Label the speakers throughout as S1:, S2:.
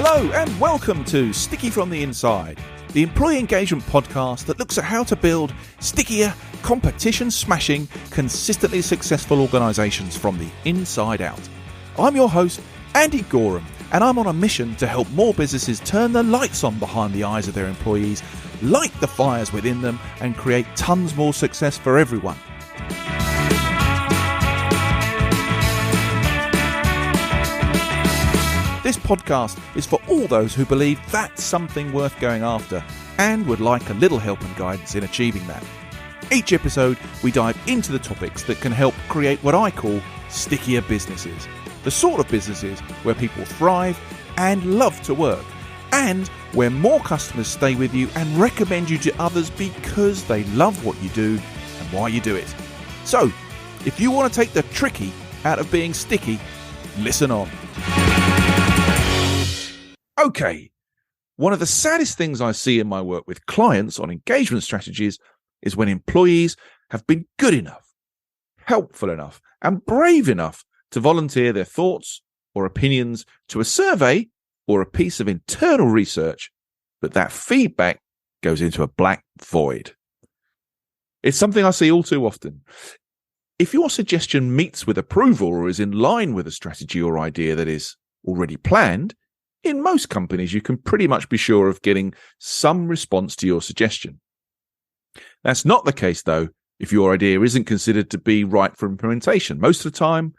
S1: Hello and welcome to Sticky from the Inside, the employee engagement podcast that looks at how to build stickier, competition-smashing, consistently successful organisations from the inside out. I'm your host, Andy Goram, and I'm on a mission to help more businesses turn the lights on behind the eyes of their employees, light the fires within them, and create tons more success for everyone. This podcast is for all those who believe that's something worth going after and would like a little help and guidance in achieving that. Each episode, we dive into the topics that can help create what I call stickier businesses. The sort of businesses where people thrive and love to work, and where more customers stay with you and recommend you to others because they love what you do and why you do it. So, if you want to take the tricky out of being sticky, listen on. Okay, one of the saddest things I see in my work with clients on engagement strategies is when employees have been good enough, helpful enough, and brave enough to volunteer their thoughts or opinions to a survey or a piece of internal research, but that feedback goes into a black void. It's something I see all too often. If your suggestion meets with approval or is in line with a strategy or idea that is already planned, in most companies, you can pretty much be sure of getting some response to your suggestion. That's not the case, though, if your idea isn't considered to be right for implementation. Most of the time,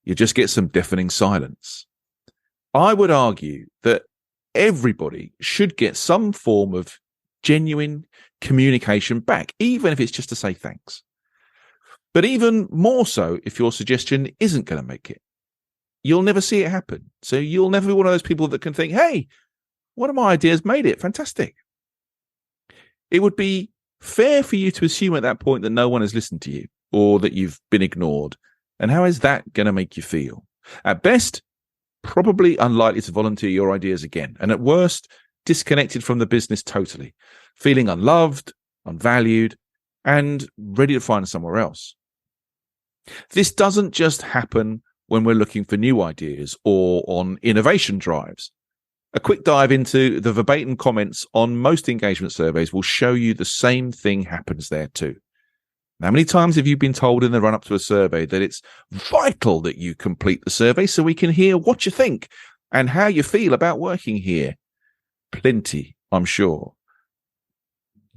S1: you just get some deafening silence. I would argue that everybody should get some form of genuine communication back, even if it's just to say thanks. But even more so if your suggestion isn't going to make it. You'll never see it happen. So you'll never be one of those people that can think, hey, one of my ideas made it. Fantastic. It would be fair for you to assume at that point that no one has listened to you or that you've been ignored. And how is that going to make you feel? At best, probably unlikely to volunteer your ideas again. And at worst, disconnected from the business totally, feeling unloved, unvalued, and ready to find somewhere else. This doesn't just happen when we're looking for new ideas or on innovation drives. A quick dive into the verbatim comments on most engagement surveys will show you the same thing happens there too. How many times have you been told in the run-up to a survey that it's vital that you complete the survey so we can hear what you think and how you feel about working here? Plenty, I'm sure.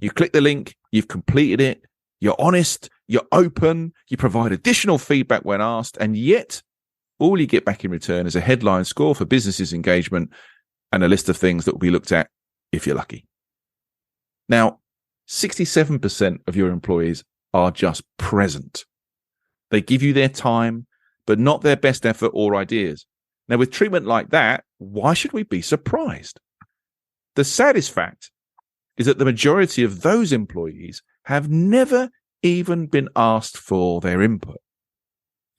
S1: You click the link, you've completed it, you're honest, you're open, you provide additional feedback when asked, and yet all you get back in return is a headline score for business's engagement and a list of things that will be looked at if you're lucky. Now, 67% of your employees are just present. They give you their time, but not their best effort or ideas. Now, with treatment like that, why should we be surprised? The saddest fact is that the majority of those employees have never even been asked for their input.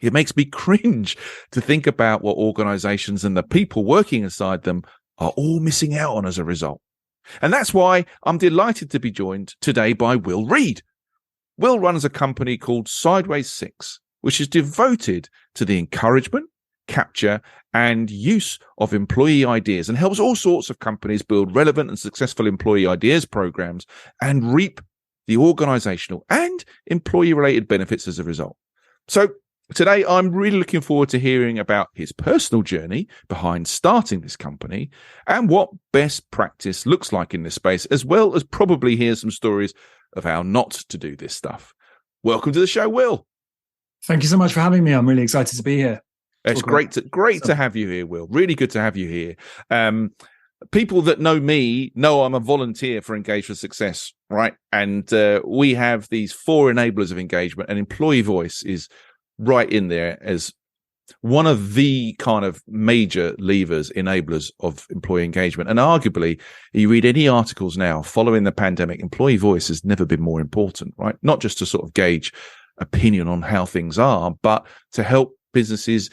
S1: It makes me cringe to think about what organizations and the people working inside them are all missing out on as a result. And that's why I'm delighted to be joined today by Will Reed. Will runs a company called Sideways 6, which is devoted to the encouragement, capture, and use of employee ideas and helps all sorts of companies build relevant and successful employee ideas programs and reap the organizational and employee-related benefits as a result. So today, I'm really looking forward to hearing about his personal journey behind starting this company and what best practice looks like in this space, as well as probably hear some stories of how not to do this stuff. Welcome to the show, Will.
S2: Thank you so much for having me. I'm really excited to be here.
S1: It's great to have you here, Will. Really good to have you here. People that know me know I'm a volunteer for Engagement Success, right? And we have these 4 enablers of engagement, and employee voice is right in there as one of the kind of major levers, enablers of employee engagement. And arguably, you read any articles now following the pandemic, employee voice has never been more important, right? Not just to sort of gauge opinion on how things are, but to help businesses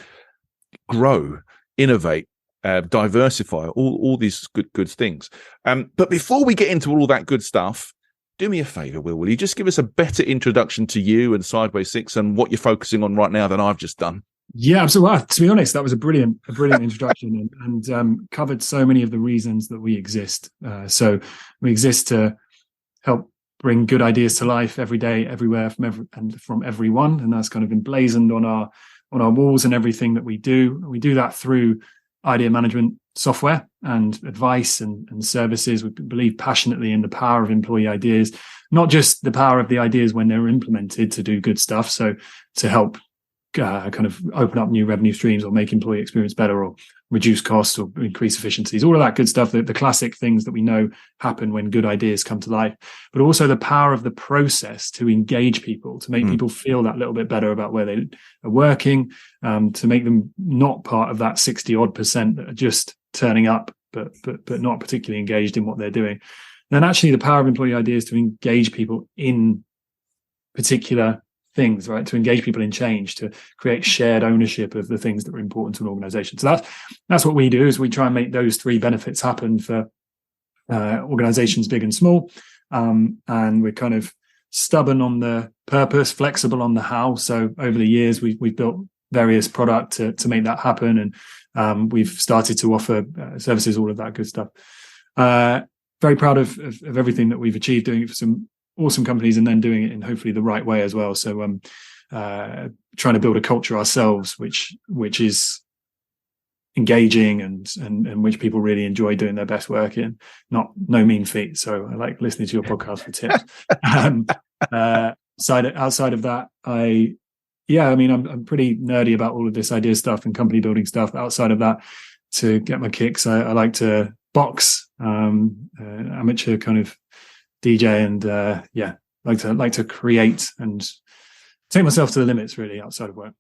S1: grow, innovate, diversify, all these good things. But before we get into all that good stuff, do me a favor, Will. Will you just give us a better introduction to you and Sideways 6 and what you're focusing on right now than I've just done?
S2: Yeah, absolutely. Well, to be honest, that was a brilliant introduction, and covered so many of the reasons that we exist. So we exist to help bring good ideas to life every day, everywhere, from everyone, and that's kind of emblazoned on our walls and everything that we do. We do that through idea management software and advice and services. We believe passionately in the power of employee ideas, not just the power of the ideas when they're implemented to do good stuff. So to help kind of open up new revenue streams or make employee experience better or reduce costs or increase efficiencies, all of that good stuff, the classic things that we know happen when good ideas come to life, but also the power of the process to engage people, to make people feel that little bit better about where they are working, to make them not part of that 60% that are just turning up, but not particularly engaged in what they're doing. And actually the power of employee ideas to engage people in particular things, right? To engage people in change, to create shared ownership of the things that are important to an organization. So that's what we do, is we try and make those three benefits happen for organizations big and small. And we're kind of stubborn on the purpose, flexible on the how. So over the years, we've built various product to make that happen. And we've started to offer services, all of that good stuff. Very proud of everything that we've achieved, doing it for some awesome companies and then doing it in hopefully the right way as well. So trying to build a culture ourselves which is engaging and which people really enjoy doing their best work in. No mean feat. So I like listening to your podcast for tips. Outside of that, I'm pretty nerdy about all of this idea stuff and company building stuff. Outside of that, to get my kicks, I like to box, amateur kind of DJ, and like to create and take myself to the limits really outside of work.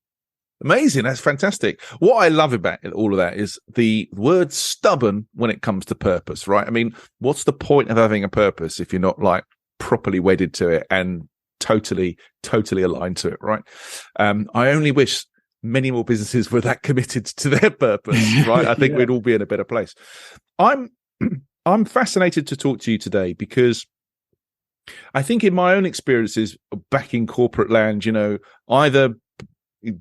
S1: Amazing. That's fantastic. What I love about all of that is the word stubborn when it comes to purpose, right? I mean, what's the point of having a purpose if you're not like properly wedded to it and totally aligned to it, right? I only wish many more businesses were that committed to their purpose, right? I think we'd all be in a better place. I'm fascinated to talk to you today because I think in my own experiences back in corporate land, either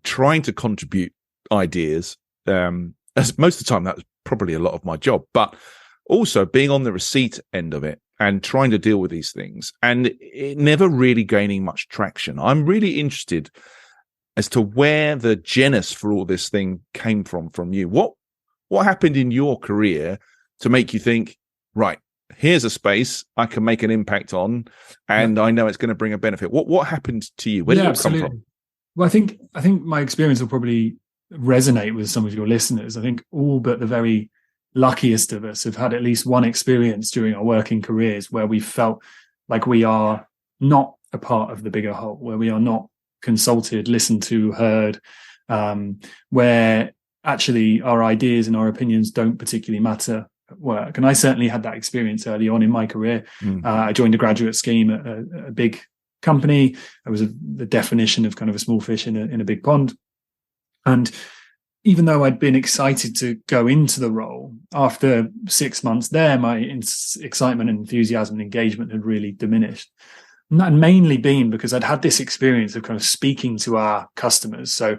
S1: trying to contribute ideas, as most of the time that was probably a lot of my job, but also being on the receipt end of it and trying to deal with these things and it never really gaining much traction. I'm really interested as to where the genesis for all this thing came from you. What happened in your career to make you think, right, here's a space I can make an impact on, and I know it's going to bring a benefit. What happened to you? Where did it come from?
S2: Well, I think my experience will probably resonate with some of your listeners. I think all but the very luckiest of us have had at least one experience during our working careers where we felt like we are not a part of the bigger whole, where we are not consulted, listened to, heard, where actually our ideas and our opinions don't particularly matter at work. And I certainly had that experience early on in my career. I joined a graduate scheme at a big company. I was the definition of kind of a small fish in a big pond. And even though I'd been excited to go into the role, after 6 months there, my excitement and enthusiasm and engagement had really diminished. And that had mainly been because I'd had this experience of kind of speaking to our customers. So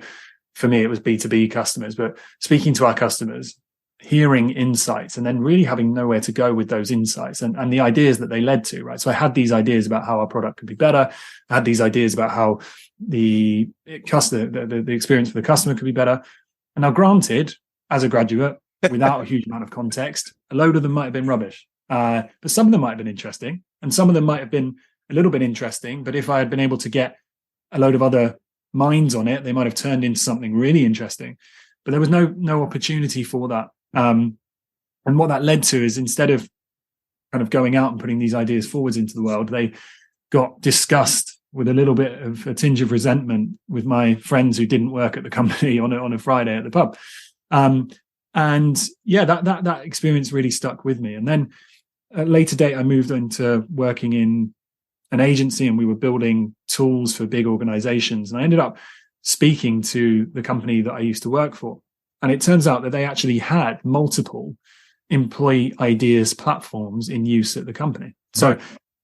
S2: for me, it was B2B customers, but speaking to our customers, hearing insights, and then really having nowhere to go with those insights and the ideas that they led to, right? So I had these ideas about how our product could be better. I had these ideas about how the experience for the customer could be better. And now, granted, as a graduate, without a huge amount of context, a load of them might have been rubbish. But some of them might have been interesting, and some of them might have been a little bit interesting. But if I had been able to get a load of other minds on it, they might have turned into something really interesting. But there was no opportunity for that. And what that led to is, instead of kind of going out and putting these ideas forwards into the world, they got discussed with a little bit of a tinge of resentment with my friends who didn't work at the company on a Friday at the pub. That experience really stuck with me. And then at a later date, I moved into working in an agency, and we were building tools for big organizations. And I ended up speaking to the company that I used to work for. And it turns out that they actually had multiple employee ideas platforms in use at the company. So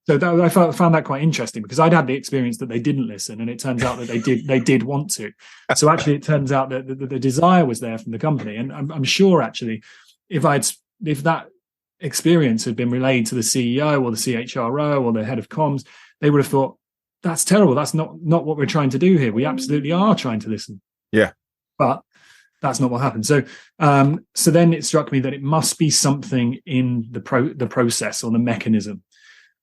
S2: So I found that quite interesting, because I'd had the experience that they didn't listen, and it turns out that they did want to. So actually, it turns out that the desire was there from the company, and I'm sure actually, if that experience had been relayed to the CEO or the CHRO or the head of comms, they would have thought, that's terrible. That's not what we're trying to do here. We absolutely are trying to listen.
S1: Yeah,
S2: but that's not what happened. So then it struck me that it must be something in the process or the mechanism.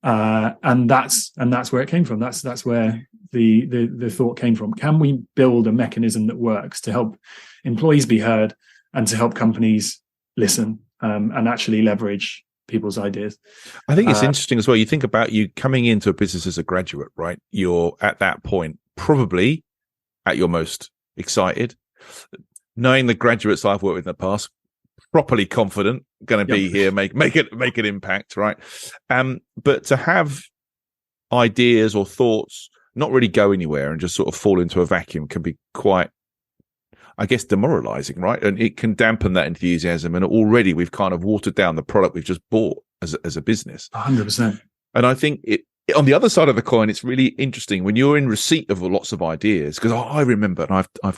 S2: And that's where it came from. That's where the thought came from. Can we build a mechanism that works to help employees be heard and to help companies listen and actually leverage people's ideas?
S1: I think it's interesting as well. You think about you coming into a business as a graduate, right? You're at that point probably at your most excited, knowing the graduates I've worked with in the past, properly confident, going to be here, make an impact, right? But to have ideas or thoughts not really go anywhere and just sort of fall into a vacuum can be quite, I guess, demoralizing, right? And it can dampen that enthusiasm. And already we've kind of watered down the product we've just bought as a business.
S2: 100%.
S1: And I think on the other side of the coin, it's really interesting when you're in receipt of lots of ideas, because I remember, and I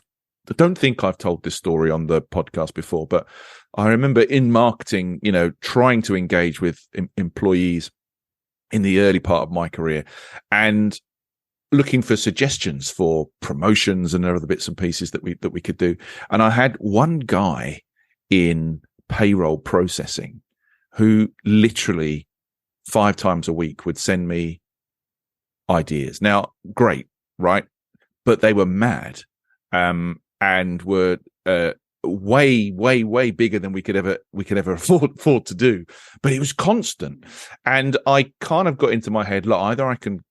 S1: don't think I've told this story on the podcast before, but I remember in marketing, trying to engage with employees in the early part of my career and looking for suggestions for promotions and other bits and pieces that we could do. And I had one guy in payroll processing who literally 5 times a week would send me ideas. Now, great, right? But they were mad. And were way, way, way bigger than we could ever afford to do. But it was constant, and I kind of got into my head, look, either I can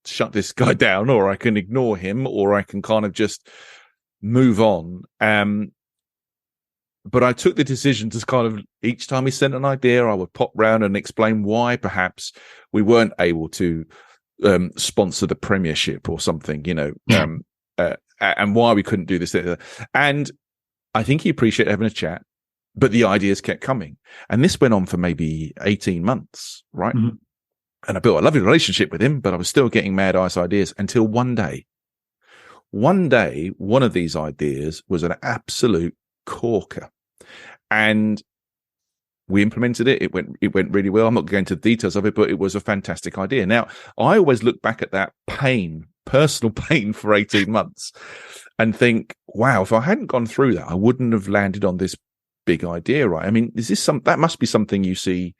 S1: shut this guy down, or I can ignore him, or I can kind of just move on. But I took the decision to kind of, each time he sent an idea, I would pop round and explain why perhaps we weren't able to sponsor the Premiership or something, and why we couldn't do this. And I think he appreciated having a chat, but the ideas kept coming. And this went on for maybe 18 months, right? Mm-hmm. And I built a lovely relationship with him, but I was still getting mad ice ideas until one day, one of these ideas was an absolute corker. And we implemented it. It went really well. I'm not going into the details of it, but it was a fantastic idea. Now, I always look back at that personal pain for 18 months and think, wow, if I hadn't gone through that, I wouldn't have landed on this big idea, right? I mean, that must be something you see?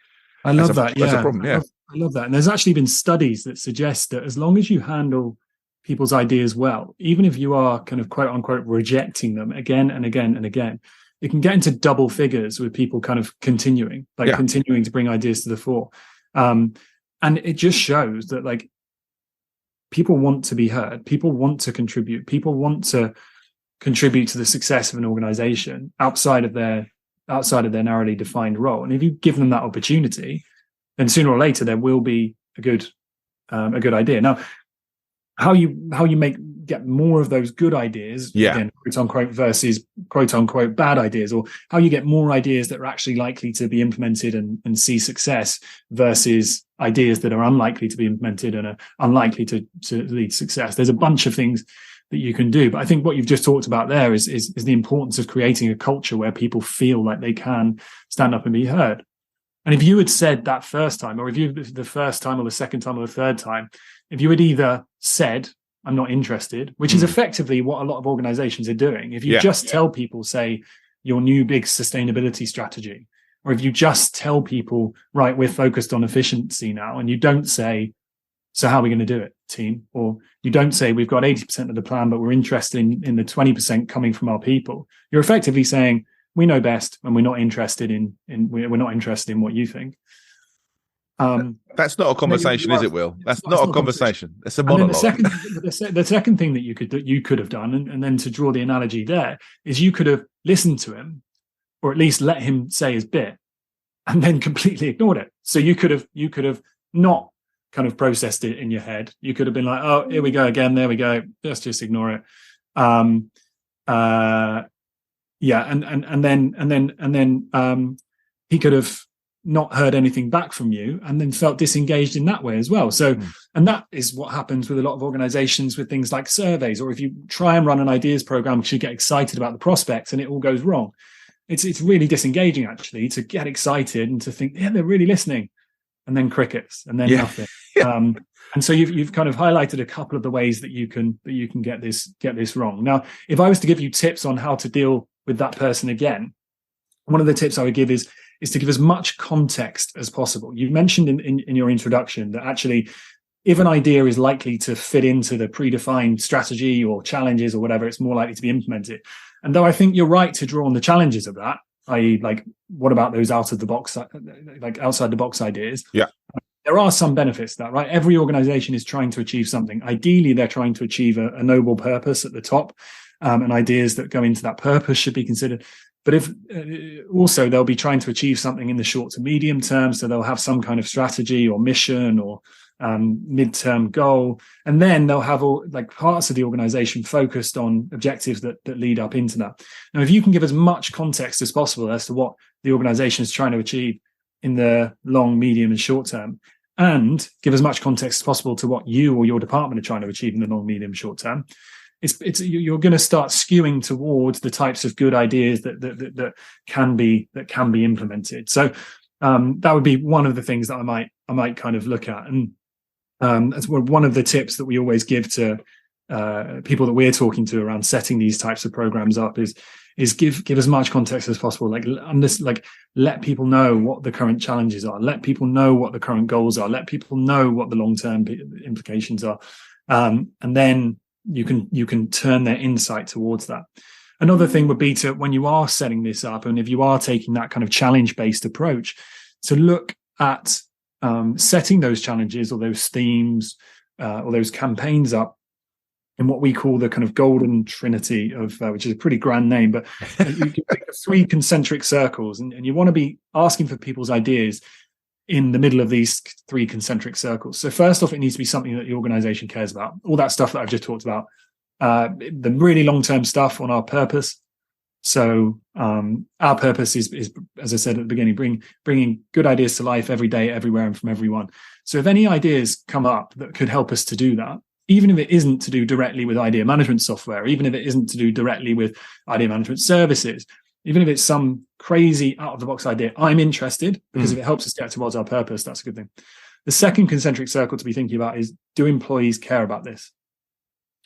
S2: I love that.
S1: As a problem. Yeah.
S2: I love that. And there's actually been studies that suggest that as long as you handle people's ideas well, even if you are kind of quote unquote rejecting them again and again and again, it can get into double figures with people kind of continuing to bring ideas to the fore. And it just shows that like people want to be heard, people want to contribute, people want to contribute to the success of an organization outside of their narrowly defined role. And if you give them that opportunity, then sooner or later there will be a good idea. Now, how you get more of those good ideas, again, quote unquote, versus quote unquote bad ideas, or how you get more ideas that are actually likely to be implemented and see success versus ideas that are unlikely to be implemented and are unlikely to lead to success. There's a bunch of things that you can do. But I think what you've just talked about there is the importance of creating a culture where people feel like they can stand up and be heard. And if you had said that first time, or if you the first time or the second time or the third time, if you had either said, I'm not interested, which is effectively what a lot of organizations are doing. If you just tell people, say, your new big sustainability strategy, or if you just tell people, right, we're focused on efficiency now, and you don't say, so how are we going to do it, team? Or you don't say, we've got 80% of the plan, but we're interested in the 20% coming from our people. You're effectively saying, we know best, and we're not interested in what you think.
S1: That's not a conversation, is it, Will? That's not a conversation. It's a monologue.
S2: The second thing that you could have done, and then to draw the analogy there, is you could have listened to him, or at least let him say his bit, and then completely ignored it. So you could have not kind of processed it in your head. You could have been like, oh, here we go again. There we go. Let's just ignore it. And then he could have not heard anything back from you and then felt disengaged in that way as well. So, and that is what happens with a lot of organizations with things like surveys, or if you try and run an ideas program because you get excited about the prospects and it all goes wrong. It's really disengaging actually to get excited and to think, yeah, they're really listening, and then crickets and then nothing. And so you've kind of highlighted a couple of the ways that you can get this wrong. Now, if I was to give you tips on how to deal with that person again, one of the tips I would give is to give as much context as possible. You mentioned in your introduction that actually, if an idea is likely to fit into the predefined strategy or challenges or whatever, it's more likely to be implemented. And though I think you're right to draw on the challenges of that, i.e., like, what about those outside the box ideas?
S1: Yeah.
S2: There are some benefits to that, right? Every organization is trying to achieve something. Ideally, they're trying to achieve a noble purpose at the top, and ideas that go into that purpose should be considered. But if also they'll be trying to achieve something in the short to medium term, so they'll have some kind of strategy or mission or midterm goal, and then they'll have all like parts of the organization focused on objectives that lead up into that. Now, if you can give as much context as possible as to what the organization is trying to achieve in the long, medium, and short term, and give as much context as possible to what you or your department are trying to achieve in the long, medium, short term, you're going to start skewing towards the types of good ideas that can be implemented. So that would be one of the things that I might kind of look at. And that's one of the tips that we always give to people that we're talking to around setting these types of programs up is give as much context as possible. Let people know what the current challenges are. Let people know what the current goals are. Let people know what the long-term implications are. And then you can turn their insight towards that. Another thing would be to, when you are setting this up, and if you are taking that kind of challenge-based approach, to look at setting those challenges or those themes or those campaigns up in what we call the kind of golden trinity of, which is a pretty grand name, but you can pick 3 concentric circles, and you want to be asking for people's ideas in the middle of these 3 concentric circles. So first off, it needs to be something that the organization cares about. All that stuff that I've just talked about, the really long-term stuff on our purpose. So our purpose is, as I said at the beginning, bringing good ideas to life every day, everywhere, and from everyone. So if any ideas come up that could help us to do that, even if it isn't to do directly with idea management software, even if it isn't to do directly with idea management services, even if it's some crazy out-of-the-box idea, I'm interested, because if it helps us get towards our purpose, that's a good thing. The second concentric circle to be thinking about is, do employees care about this?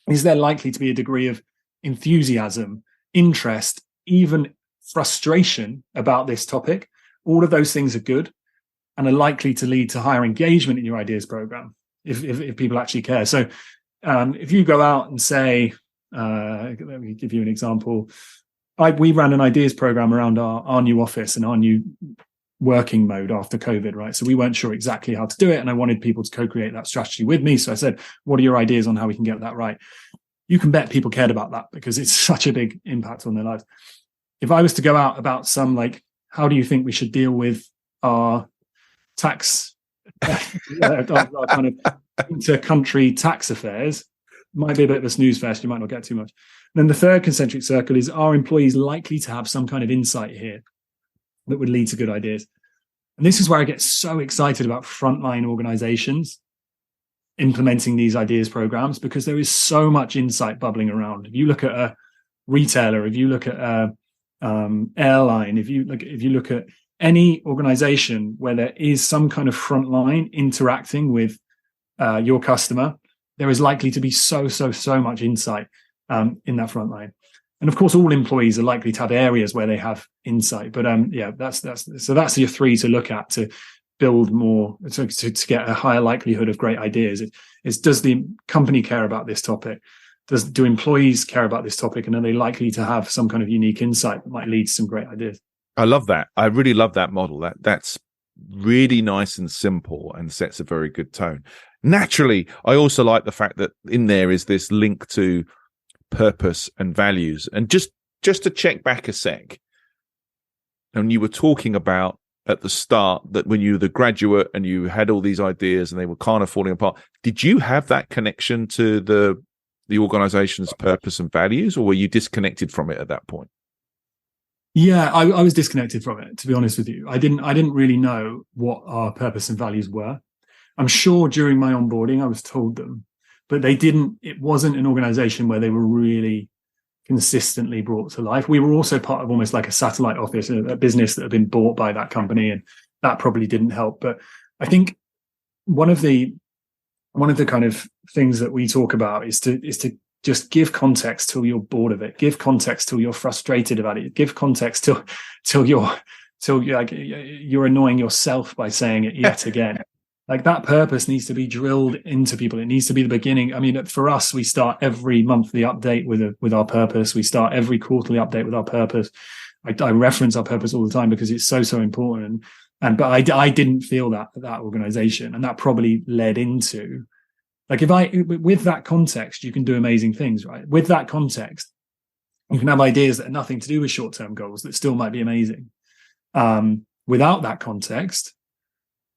S2: Is there likely to be a degree of enthusiasm, interest, even frustration about this topic? All of those things are good and are likely to lead to higher engagement in your ideas program if people actually care. So if you go out and say, let me give you an example. We ran an ideas program around our new office and our new working mode after COVID, right? So we weren't sure exactly how to do it, and I wanted people to co-create that strategy with me. So I said, what are your ideas on how we can get that right? You can bet people cared about that because it's such a big impact on their lives. If I was to go out about some, like, how do you think we should deal with our tax, our kind of inter-country tax affairs, might be a bit of a snooze fest. You might not get too much. Then the third concentric circle is, are employees likely to have some kind of insight here that would lead to good ideas? And this is where I get so excited about frontline organizations implementing these ideas programs, because there is so much insight bubbling around. If you look at a retailer, if you look at a airline, if you look at any organization where there is some kind of frontline interacting with your customer, there is likely to be so much insight in that front line. And of course, all employees are likely to have areas where they have insight. But that's your 3 to look at to build more, to get a higher likelihood of great ideas. It's does the company care about this topic? Do employees care about this topic? And are they likely to have some kind of unique insight that might lead to some great ideas?
S1: I love that. I really love that model. That's really nice and simple and sets a very good tone. Naturally, I also like the fact that in there is this link to purpose and values. And just to check back a sec, and you were talking about at the start that when you were the graduate and you had all these ideas and they were kind of falling apart, did you have that connection to the organization's purpose and values, or were you disconnected from it at that point?
S2: Yeah, I was disconnected from it, to be honest with you. I didn't really know what our purpose and values were. I'm sure during my onboarding I was told them, but it wasn't an organization where they were really consistently brought to life. We were also part of almost like a satellite office, a business that had been bought by that company, and that probably didn't help. But I think one of the kind of things that we talk about is to just give context till you're bored of it. Give context till you're frustrated about it. Give context till you're annoying yourself by saying it yet again. Like, that purpose needs to be drilled into people. It needs to be the beginning. I mean, for us, we start every monthly update with our purpose. We start every quarterly update with our purpose. I reference our purpose all the time because it's so important. But I didn't feel that organization, and that probably led into, like, with that context, you can do amazing things, right? With that context, you can have ideas that are nothing to do with short-term goals that still might be amazing. Without that context,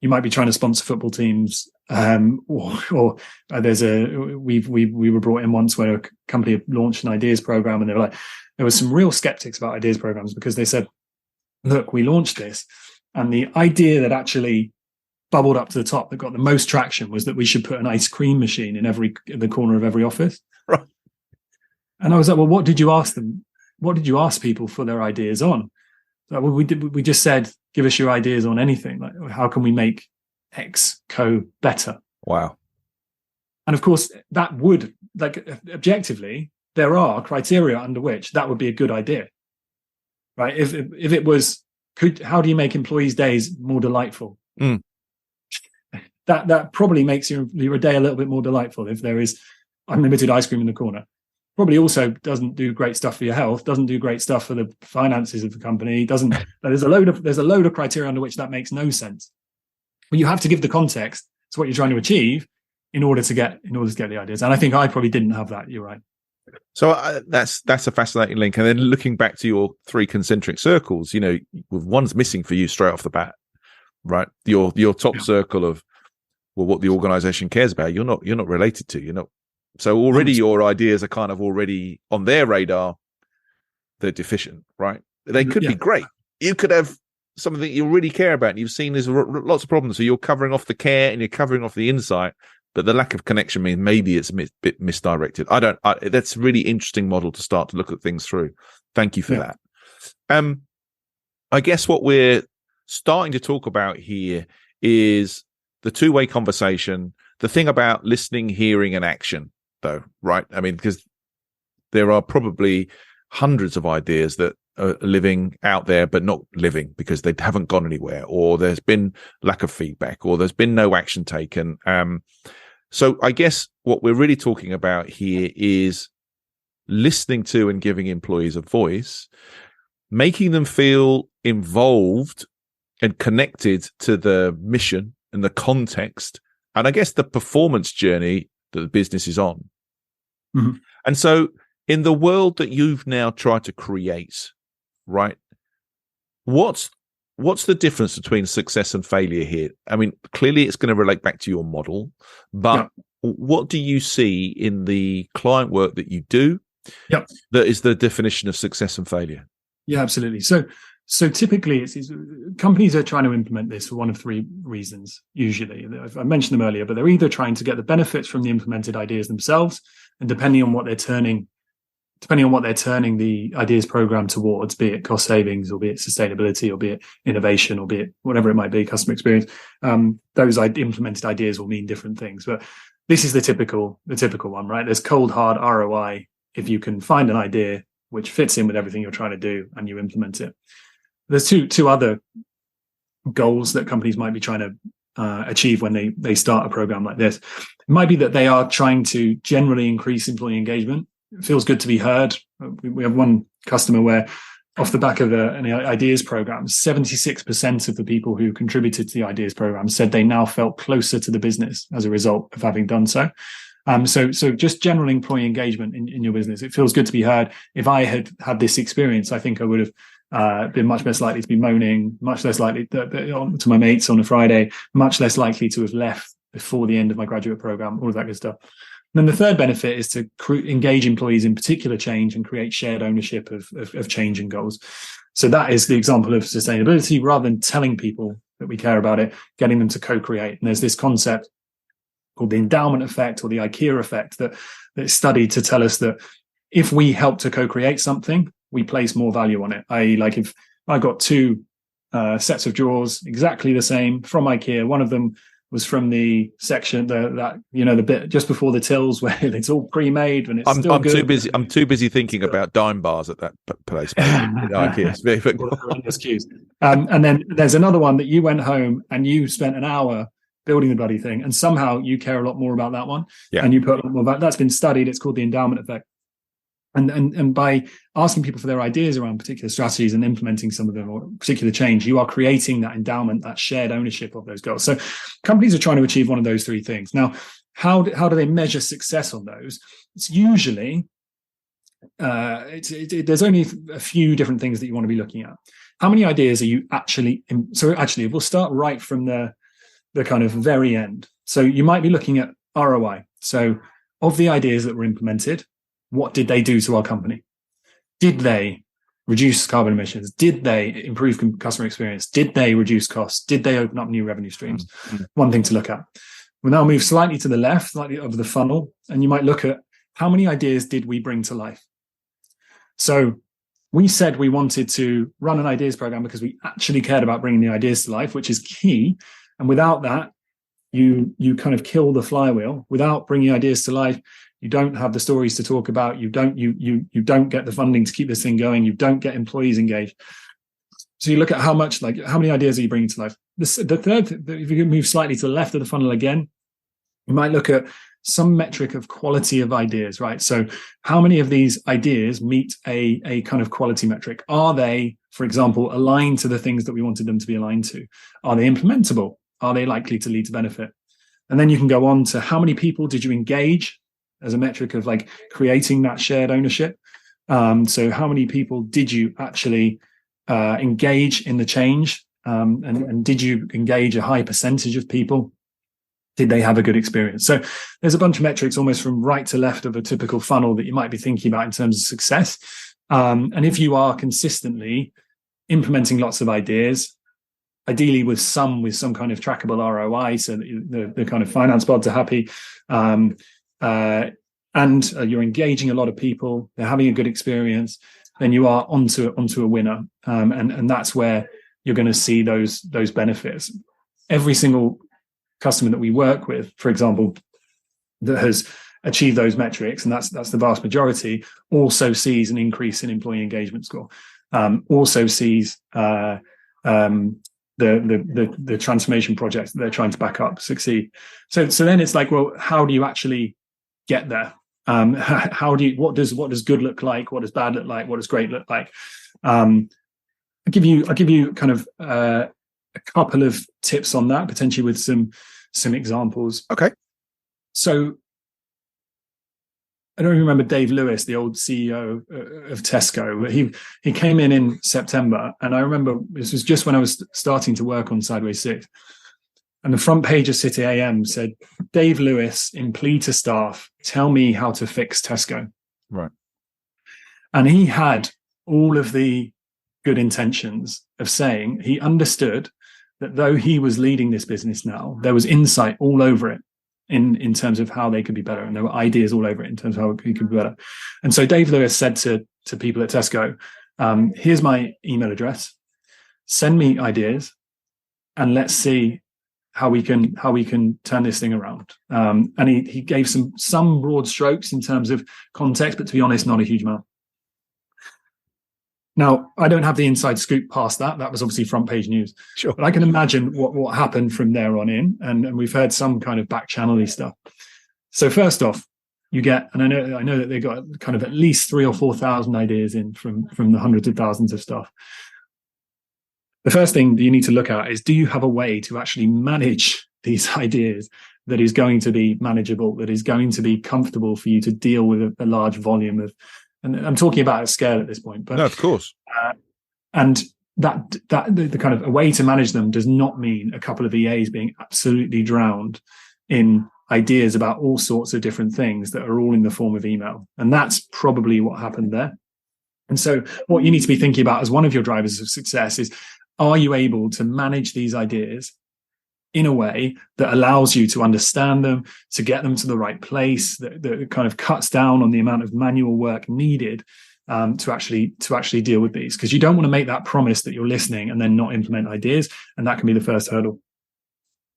S2: you might be trying to sponsor football teams, or we were brought in once where a company had launched an ideas program, and there was some real skeptics about ideas programs because they said, look, we launched this, and the idea that actually bubbled up to the top that got the most traction was that we should put an ice cream machine in the corner of every office.
S1: Right.
S2: And I was like, well, what did you ask them? What did you ask people for their ideas on? So, well, we just said, give us your ideas on anything. Like, how can we make X co better?
S1: Wow.
S2: And of course, that would, like, objectively, there are criteria under which that would be a good idea, right? If it was, how do you make employees' days more delightful?
S1: Mm.
S2: That probably makes your day a little bit more delightful if there is unlimited ice cream in the corner. Probably also doesn't do great stuff for your health, doesn't do great stuff for the finances of the company. There's a load of criteria under which that makes no sense. But you have to give the context to what you're trying to achieve in order to get the ideas. And I think I probably didn't have that. You're right.
S1: So that's a fascinating link. And then looking back to your 3 concentric circles, with one's missing for you straight off the bat, right? Your top circle of, well, what the organization cares about, you're not related to. So already your ideas are kind of already on their radar. They're deficient, right? They could be great. You could have something that you really care about, and you've seen there's lots of problems. So you're covering off the care and you're covering off the insight, but the lack of connection means maybe it's a bit misdirected. That's a really interesting model to start to look at things through. Thank you for that. I guess what we're starting to talk about here is the two-way conversation, the thing about listening, hearing, and action, though, right? I mean, because there are probably hundreds of ideas that are living out there, but not living because they haven't gone anywhere, or there's been lack of feedback, or there's been no action taken. So I guess what we're really talking about here is listening to and giving employees a voice, making them feel involved and connected to the mission and the context, and I guess the performance journey that the business is on.
S2: Mm-hmm.
S1: And so in the world that you've now tried to create, right, what's the difference between success and failure here? I mean, clearly it's going to relate back to your model, but what do you see in the client work that you do that is the definition of success and failure?
S2: Yeah, absolutely. So typically, it's companies are trying to implement this for one of 3 reasons, usually. I mentioned them earlier, but they're either trying to get the benefits from the implemented ideas themselves, and depending on what they're turning the ideas program towards, be it cost savings, or be it sustainability, or be it innovation, or be it whatever it might be, customer experience, those implemented ideas will mean different things. But this is the typical one, right? There's cold, hard ROI if you can find an idea which fits in with everything you're trying to do and you implement it. There's two other goals that companies might be trying to achieve when they start a program like this. It might be that they are trying to generally increase employee engagement. It feels good to be heard. We have one customer where, off the back of an ideas program, 76% of the people who contributed to the ideas program said they now felt closer to the business as a result of having done so. So just general employee engagement in your business. It feels good to be heard. If I had had this experience, I think I would have been much less likely to be moaning, much less likely to my mates on a Friday, much less likely to have left before the end of my graduate program, all of that good stuff. Then the third benefit is to engage employees in particular change and create shared ownership of change and goals. So that is the example of sustainability. Rather than telling people that we care about it, getting them to co-create. And there's this concept called the endowment effect, or the IKEA effect, that's studied to tell us that if we help to co-create something, we place more value on it. I.e., like if I got two sets of drawers exactly the same from IKEA, one of them was from the section the bit just before the tills where it's all pre-made and it's still good.
S1: I'm too busy thinking about dime bars at that place.
S2: And then there's another one that you went home and you spent an hour building the bloody thing, and somehow you care a lot more about that one.
S1: Yeah.
S2: And you put a lot more about that's been studied. It's called the endowment effect. And by asking people for their ideas around particular strategies and implementing some of them or particular change, you are creating that endowment, that shared ownership of those goals. So companies are trying to achieve one of those three things. Now, how do they measure success on those? It's usually there's only a few different things that you want to be looking at. How many ideas are you actually? So actually, we'll start right from the kind of very end. So you might be looking at ROI. So of the ideas that were implemented, what did they do to our company? Did they reduce carbon emissions? Did they improve customer experience? Did they reduce costs? Did they open up new revenue streams? Mm-hmm. One thing to look at. We'll now move slightly to the left, slightly of the funnel, and you might look at how many ideas did we bring to life? So we said we wanted to run an ideas program because we actually cared about bringing the ideas to life, which is key. And without that, you kind of kill the flywheel. Without bringing ideas to life, you don't have the stories to talk about. You don't get the funding to keep this thing going. You don't get employees engaged. So you look at how many ideas are you bringing to life? The third, if you move slightly to the left of the funnel again, you might look at some metric of quality of ideas, right? So how many of these ideas meet a kind of quality metric? Are they, for example, aligned to the things that we wanted them to be aligned to? Are they implementable? Are they likely to lead to benefit? And then you can go on to how many people did you engage as a metric of like creating that shared ownership. So how many people did you actually engage in the change? And did you engage a high percentage of people? Did they have a good experience? So there's a bunch of metrics almost from right to left of a typical funnel that you might be thinking about in terms of success. And if you are consistently implementing lots of ideas, ideally with some kind of trackable ROI, so that the kind of finance pods are happy, and you're engaging a lot of people, they're having a good experience, then you are onto a winner, and that's where you're going to see those benefits. Every single customer that we work with, for example, that has achieved those metrics, and that's the vast majority, also sees an increase in employee engagement score, also sees the transformation projects that they're trying to back up succeed. So then it's like, well, how do you actually get there? What does good look like? What does bad look like? What does great look like? I'll give you kind of a couple of tips on that, potentially with some examples.
S1: Okay.
S2: So I don't remember Dave Lewis, the old CEO of Tesco, but he came in September, and I remember this was just when I was starting to work on Sideways 6, and the front page of City AM said, Dave Lewis, in plea to staff, tell me how to fix Tesco.
S1: Right.
S2: And he had all of the good intentions of saying he understood that though he was leading this business now, there was insight all over it in terms of how they could be better. And there were ideas all over it in terms of how it could be better. And so Dave Lewis said to people at Tesco, here's my email address, send me ideas, and let's see how we can turn this thing around. And he gave some broad strokes in terms of context, but to be honest, not a huge amount. Now, I don't have the inside scoop past that. That was obviously front page news.
S1: Sure.
S2: But I can imagine what happened from there on in. And we've heard some kind of back channel-y stuff. So first off, you get, and I know that they got kind of at least 3,000 or 4,000 ideas in from the hundreds of thousands of stuff. The first thing that you need to look at is, do you have a way to actually manage these ideas that is going to be manageable, that is going to be comfortable for you to deal with a large volume of, and I'm talking about a scale at this point, but
S1: no, of course.
S2: And that the kind of a way to manage them does not mean a couple of EAs being absolutely drowned in ideas about all sorts of different things that are all in the form of email. And that's probably what happened there. And so what you need to be thinking about as one of your drivers of success is, are you able to manage these ideas in a way that allows you to understand them, to get them to the right place, that kind of cuts down on the amount of manual work needed to actually deal with these? Because you don't want to make that promise that you're listening and then not implement ideas. And that can be the first hurdle.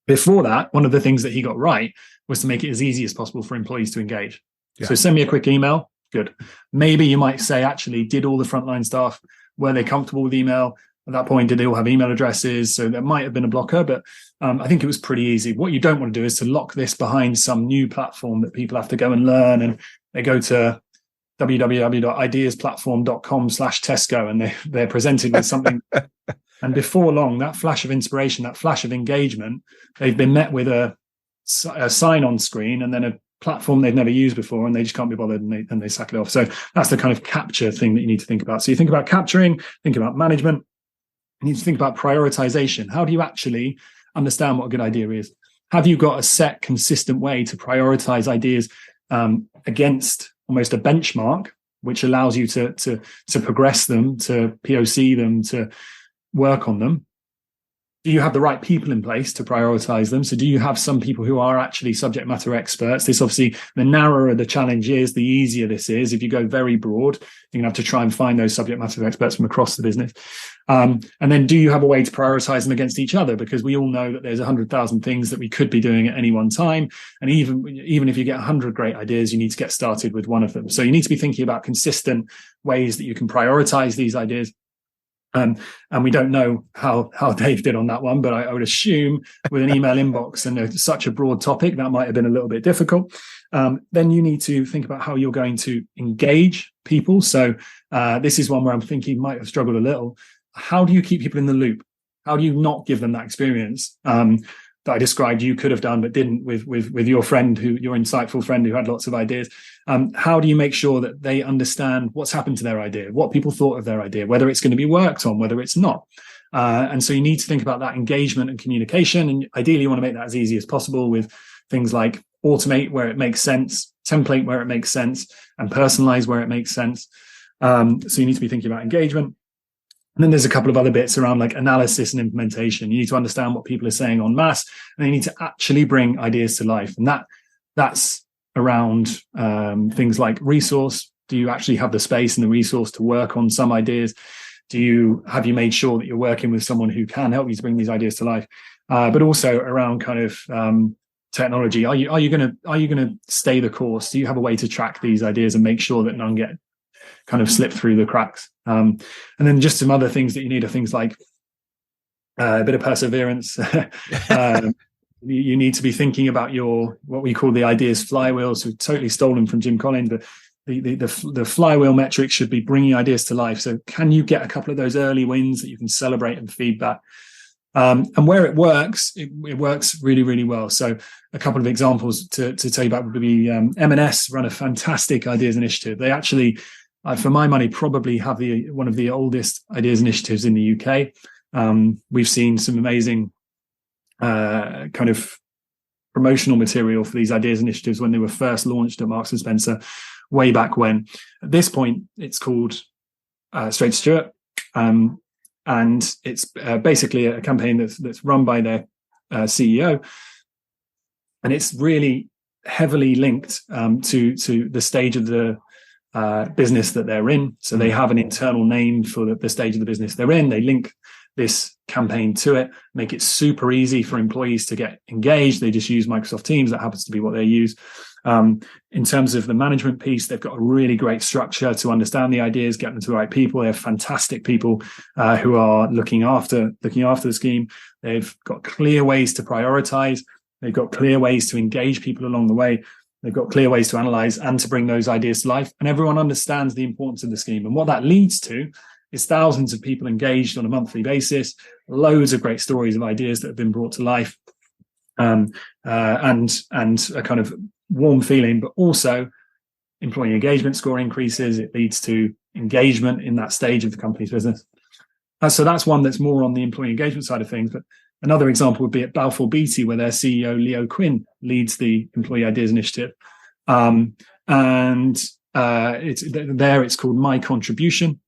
S2: Before that, one of the things that he got right was to make it as easy as possible for employees to engage. Yeah. So send me a quick email. Good. Maybe you might say, actually, did all the frontline staff, were they comfortable with email? At that point, did they all have email addresses? So there might have been a blocker, but I think it was pretty easy. What you don't want to do is to lock this behind some new platform that people have to go and learn. And they go to www.ideasplatform.com/Tesco and they're presented with something. And before long, that flash of inspiration, that flash of engagement, they've been met with a sign-on screen and then a platform they've never used before, and they just can't be bothered, and they sack it off. So that's the kind of capture thing that you need to think about. So you think about capturing, think about management. You need to think about prioritization. How do you actually understand what a good idea is? Have you got a set, consistent way to prioritize ideas against almost a benchmark, which allows you to progress them, to POC them, to work on them? Do you have the right people in place to prioritize them? So do you have some people who are actually subject matter experts? This obviously, the narrower the challenge is, the easier this is. If you go very broad, you're going to have to try and find those subject matter experts from across the business. And then do you have a way to prioritize them against each other? Because we all know that there's 100,000 things that we could be doing at any one time. And even if you get 100 great ideas, you need to get started with one of them. So you need to be thinking about consistent ways that you can prioritize these ideas. And we don't know how Dave did on that one, but I would assume with an email inbox and such a broad topic, that might have been a little bit difficult. Then you need to think about how you're going to engage people. So this is one where I'm thinking might have struggled a little. How do you keep people in the loop? How do you not give them that experience that I described you could have done but didn't with your friend, your insightful friend who had lots of ideas? How do you make sure that they understand what's happened to their idea, what people thought of their idea, whether it's going to be worked on, whether it's not? And so you need to think about that engagement and communication. And ideally, you want to make that as easy as possible with things like automate where it makes sense, template where it makes sense, and personalize where it makes sense. So you need to be thinking about engagement. And then there's a couple of other bits around like analysis and implementation. You need to understand what people are saying en masse, and you need to actually bring ideas to life. And that's around things like resource. Do you actually have the space and the resource to work on some ideas? Have you made sure that you're working with someone who can help you to bring these ideas to life? But also around kind of technology. Are you going to stay the course? Do you have a way to track these ideas and make sure that none get kind of slip through the cracks? And then just some other things that you need are things like a bit of perseverance. You need to be thinking about what we call the ideas flywheel. So totally stolen from Jim Collins, but the flywheel metric should be bringing ideas to life. So can you get a couple of those early wins that you can celebrate and feedback? And where it works really, really well. So a couple of examples to tell you about would be M&S run a fantastic ideas initiative. They actually, for my money, probably have one of the oldest ideas initiatives in the UK. We've seen some amazing kind of promotional material for these ideas initiatives when they were first launched at Marks and Spencer way back when. At this point, it's called Straight to Stuart. And it's basically a campaign that's run by their CEO. And it's really heavily linked to the stage of the business that they're in. So they have an internal name for the stage of the business they're in. They link this campaign to it, make it super easy for employees to get engaged. They just use Microsoft Teams. That happens to be what they use. In terms of the management piece, they've got a really great structure to understand the ideas, get them to the right people. They have fantastic people who are looking after the scheme. They've got clear ways to prioritize. They've got clear ways to engage people along the way. They've got clear ways to analyze and to bring those ideas to life. And everyone understands the importance of the scheme. And what that leads to is thousands of people engaged on a monthly basis, loads of great stories of ideas that have been brought to life, and a kind of warm feeling, but also employee engagement score increases. It leads to engagement in that stage of the company's business. So that's one that's more on the employee engagement side of things. But Another example would be at Balfour Beatty, where their CEO, Leo Quinn, leads the Employee Ideas Initiative. It's called My Contribution.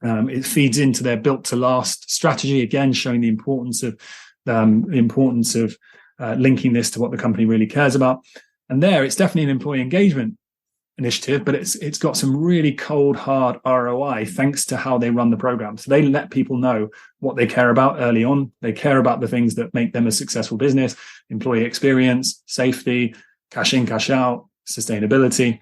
S2: It feeds into their Built to Last strategy, again, showing the importance of linking this to what the company really cares about. And there, it's definitely an employee engagement initiative, but it's got some really cold, hard ROI thanks to how they run the program. So they let people know what they care about early on. They care about the things that make them a successful business: employee experience, safety, cash in, cash out, sustainability.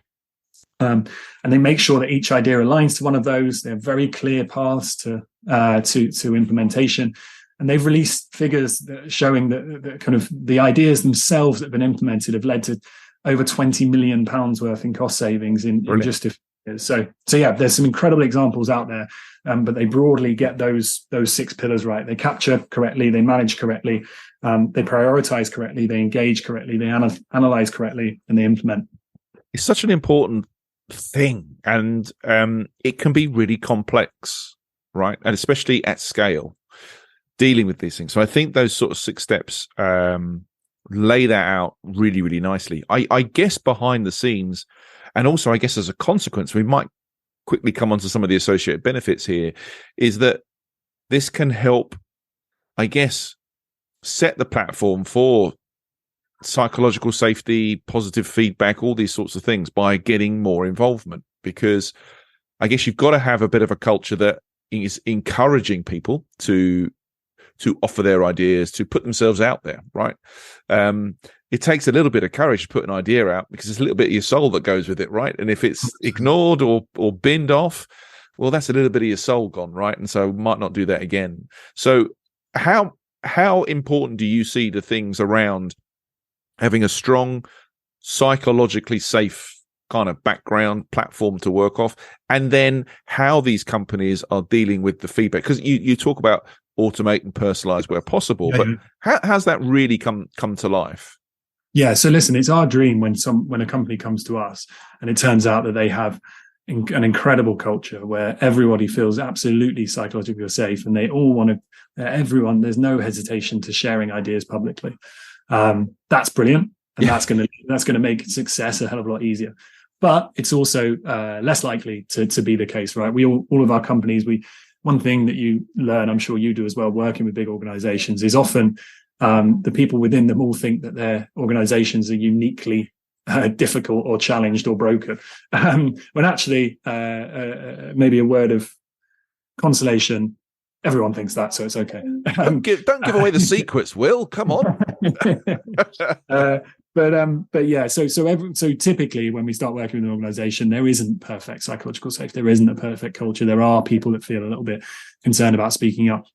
S2: And they make sure that each idea aligns to one of those. They have very clear paths to implementation. And they've released figures showing that kind of the ideas themselves that have been implemented have led to over £20 million worth in cost savings in just a few years. So yeah, there's some incredible examples out there, but they broadly get those 6 pillars right. They capture correctly, they manage correctly, they prioritize correctly, they engage correctly, they analyze correctly, and they implement.
S1: It's such an important thing, and it can be really complex, right? And especially at scale, dealing with these things. So I think those sort of 6 steps lay that out really, really nicely. I guess behind the scenes, and also I guess as a consequence, we might quickly come on to some of the associated benefits here, is that this can help, I guess, set the platform for psychological safety, positive feedback, all these sorts of things by getting more involvement. Because I guess you've got to have a bit of a culture that is encouraging people to offer their ideas, to put themselves out there, right? It takes a little bit of courage to put an idea out, because there's a little bit of your soul that goes with it, right? And if it's ignored or binned off, well, that's a little bit of your soul gone, right? And so might not do that again. So how important do you see the things around having a strong, psychologically safe kind of background platform to work off, and then how these companies are dealing with the feedback? Because you talk about automate and personalize where possible, but how's that really come to life?
S2: Yeah, so listen, it's our dream when a company comes to us and it turns out that they have an incredible culture where everybody feels absolutely psychologically safe, and they all want to, there's no hesitation to sharing ideas publicly. That's brilliant, and that's going to make success a hell of a lot easier. But it's also less likely to be the case, right? All of our companies, one thing that you learn, I'm sure you do as well, working with big organizations, is often the people within them all think that their organizations are uniquely difficult or challenged or broken. When actually, maybe a word of consolation, everyone thinks that, so it's okay.
S1: Don't give away the secrets, Will. Come on.
S2: But yeah, so typically when we start working with an organization, there isn't perfect psychological safety. There isn't a perfect culture. There are people that feel a little bit concerned about speaking up.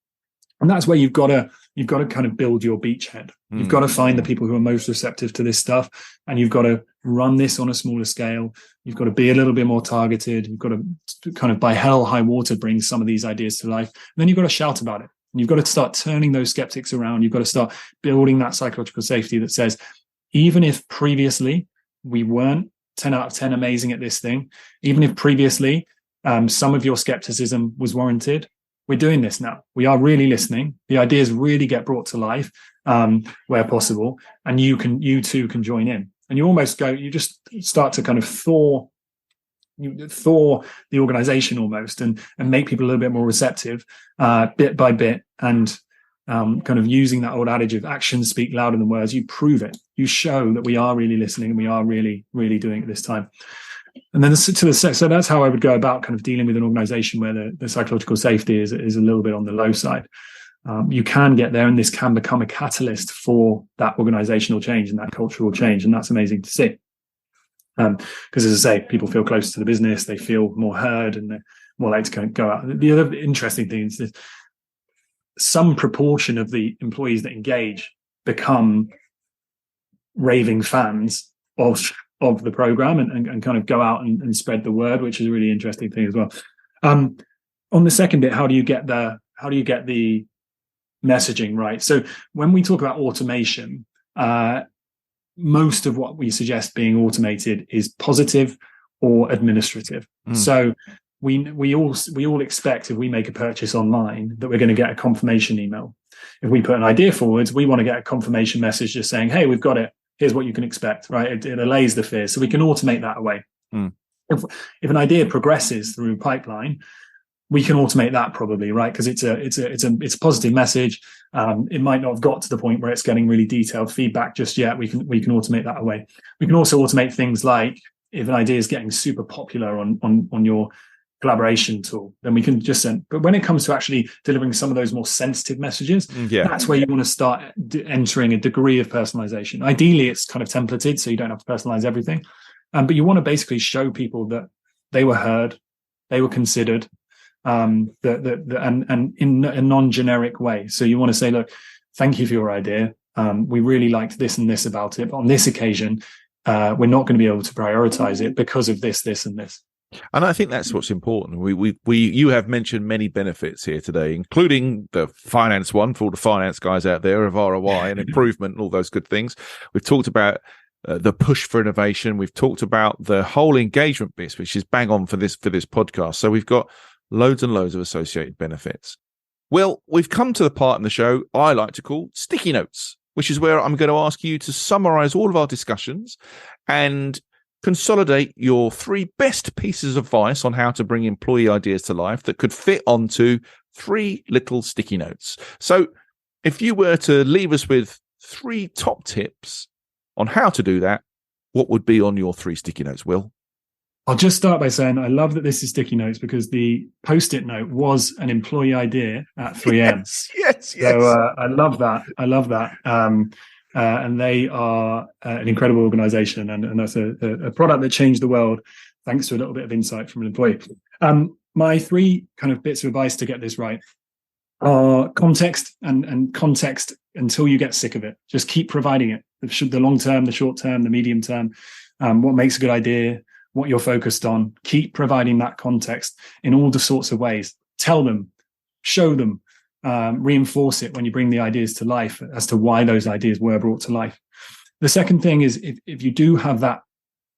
S2: And that's where you've got to kind of build your beachhead. You've got to find the people who are most receptive to this stuff, and you've got to run this on a smaller scale. You've got to be a little bit more targeted. You've got to kind of by hell high water bring some of these ideas to life. And then you've got to shout about it. And you've got to start turning those skeptics around. You've got to start building that psychological safety that says, even if previously we weren't 10 out of 10 amazing at this thing, even if previously some of your skepticism was warranted, we're doing this now. We are really listening. The ideas really get brought to life where possible, and you too can join in. And you just start to kind of thaw the organization almost, and make people a little bit more receptive bit by bit, and kind of using that old adage of actions speak louder than words. You prove it. You show that we are really listening and we are really, really doing it this time. And then so that's how I would go about kind of dealing with an organization where the psychological safety is a little bit on the low side. You can get there, and this can become a catalyst for that organizational change and that cultural change. And that's amazing to see. Because as I say, people feel closer to the business, they feel more heard, and they're more likely to go out. The other interesting thing is that some proportion of the employees that engage become raving fans of the program and kind of go out and spread the word, which is a really interesting thing as well. On the second bit, how do you get the messaging right? So when we talk about automation, most of what we suggest being automated is positive or administrative. So we all expect, if we make a purchase online, that we're going to get a confirmation email. If we put an idea forwards, we want to get a confirmation message just saying, hey, we've got it. Here's what you can expect, right? It allays the fear. So we can automate that away. If an idea progresses through pipeline, we can automate that probably, right? Because it's a positive message. It might not have got to the point where it's getting really detailed feedback just yet. We can automate that away. We can also automate things like if an idea is getting super popular on your collaboration tool, then we can just send. But when it comes to actually delivering some of those more sensitive messages, that's where you want to start entering a degree of personalization. Ideally, it's kind of templated, so you don't have to personalize everything. But you want to basically show people that they were heard, they were considered, and in a non-generic way. So you want to say, look, thank you for your idea. We really liked this and this about it. But on this occasion, we're not going to be able to prioritize it because of this, this, and this.
S1: And I think that's what's important. You have mentioned many benefits here today, including the finance one for all the finance guys out there of ROI and improvement and all those good things. We've talked about the push for innovation. We've talked about the whole engagement bit, which is bang on for this podcast. So we've got loads and loads of associated benefits. Well, we've come to the part in the show I like to call sticky notes, which is where I'm going to ask you to summarize all of our discussions and consolidate your 3 best pieces of advice on how to bring employee ideas to life that could fit onto 3 little sticky notes. So if you were to leave us with 3 top tips on how to do that, what would be on your 3 sticky notes, Will?
S2: I'll just start by saying I love that this is sticky notes because the post-it note was an employee idea at 3M.
S1: Yes.
S2: So I love that. And they are an incredible organization, and that's a product that changed the world thanks to a little bit of insight from an employee. My 3 kind of bits of advice to get this right are context and context until you get sick of it. Just keep providing it. The long term, the short term, the medium term, what makes a good idea, what you're focused on. Keep providing that context in all the sorts of ways. Tell them, show them, reinforce it when you bring the ideas to life as to why those ideas were brought to life. The second thing is if you do have that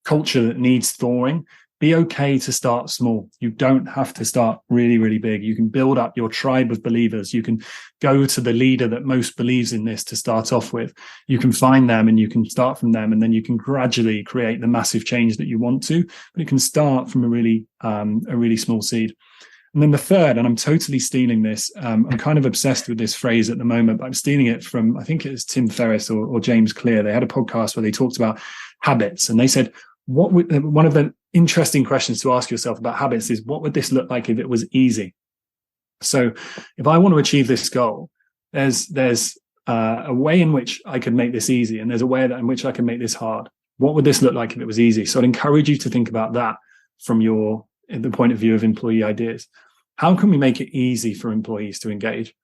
S2: culture that needs thawing, be okay to start small. You don't have to start really, really big. You can build up your tribe of believers. You can go to the leader that most believes in this to start off with. You can find them and you can start from them, and then you can gradually create the massive change that you want to. But it can start from a really small seed. And then the third, and I'm totally stealing this. I'm kind of obsessed with this phrase at the moment, but I'm stealing it from, I think it was Tim Ferriss or James Clear. They had a podcast where they talked about habits, and they said, one of the interesting questions to ask yourself about habits is, what would this look like if it was easy? So if I want to achieve this goal, there's a way in which I could make this easy, and there's a way in which I can make this hard. What would this look like if it was easy? So I'd encourage you to think about that from the point of view of employee ideas. How can we make it easy for employees to engage?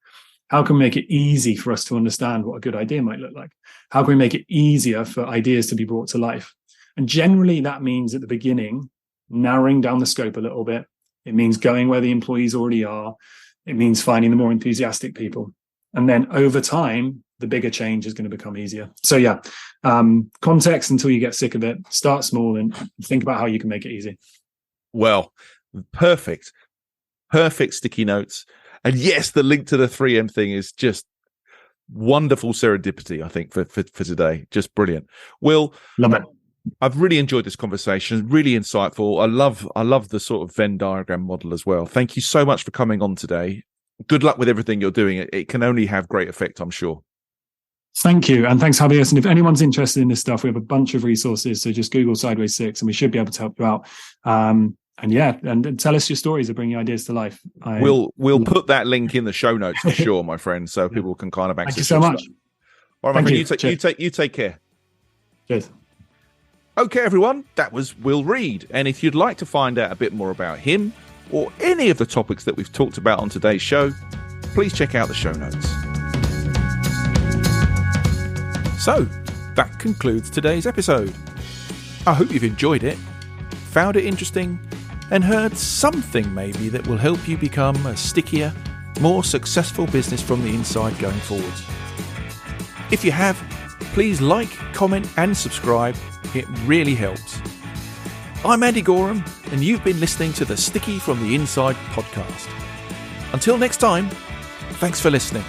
S2: How can we make it easy for us to understand what a good idea might look like? How can we make it easier for ideas to be brought to life? And generally that means at the beginning, narrowing down the scope a little bit. It means going where the employees already are. It means finding the more enthusiastic people. And then over time, the bigger change is going to become easier. So yeah, context until you get sick of it. Start small and think about how you can make it easy.
S1: Well, perfect sticky notes. And yes, the link to the 3M thing is just wonderful serendipity, I think, for today. Just brilliant. Will,
S2: love it.
S1: I've really enjoyed this conversation. Really insightful. I love the sort of Venn diagram model as well. Thank you so much for coming on today. Good luck with everything you're doing. It can only have great effect, I'm sure.
S2: Thank you. And thanks for having us. And if anyone's interested in this stuff, we have a bunch of resources. So just Google Sideways 6 and we should be able to help you out. And tell us your stories of bringing ideas to life.
S1: We'll put that link in the show notes for sure, my friend, so people can kind of access.
S2: Thank you so much.
S1: All right, my friend, you take care.
S2: Cheers.
S1: Okay, everyone, that was Will Reed. And if you'd like to find out a bit more about him or any of the topics that we've talked about on today's show, please check out the show notes. So, that concludes today's episode. I hope you've enjoyed it, found it interesting, and heard something maybe that will help you become a stickier, more successful business from the inside going forwards. If you have, please like, comment, and subscribe. It really helps. I'm Andy Goram, and you've been listening to the Sticky from the Inside podcast. Until next time, thanks for listening.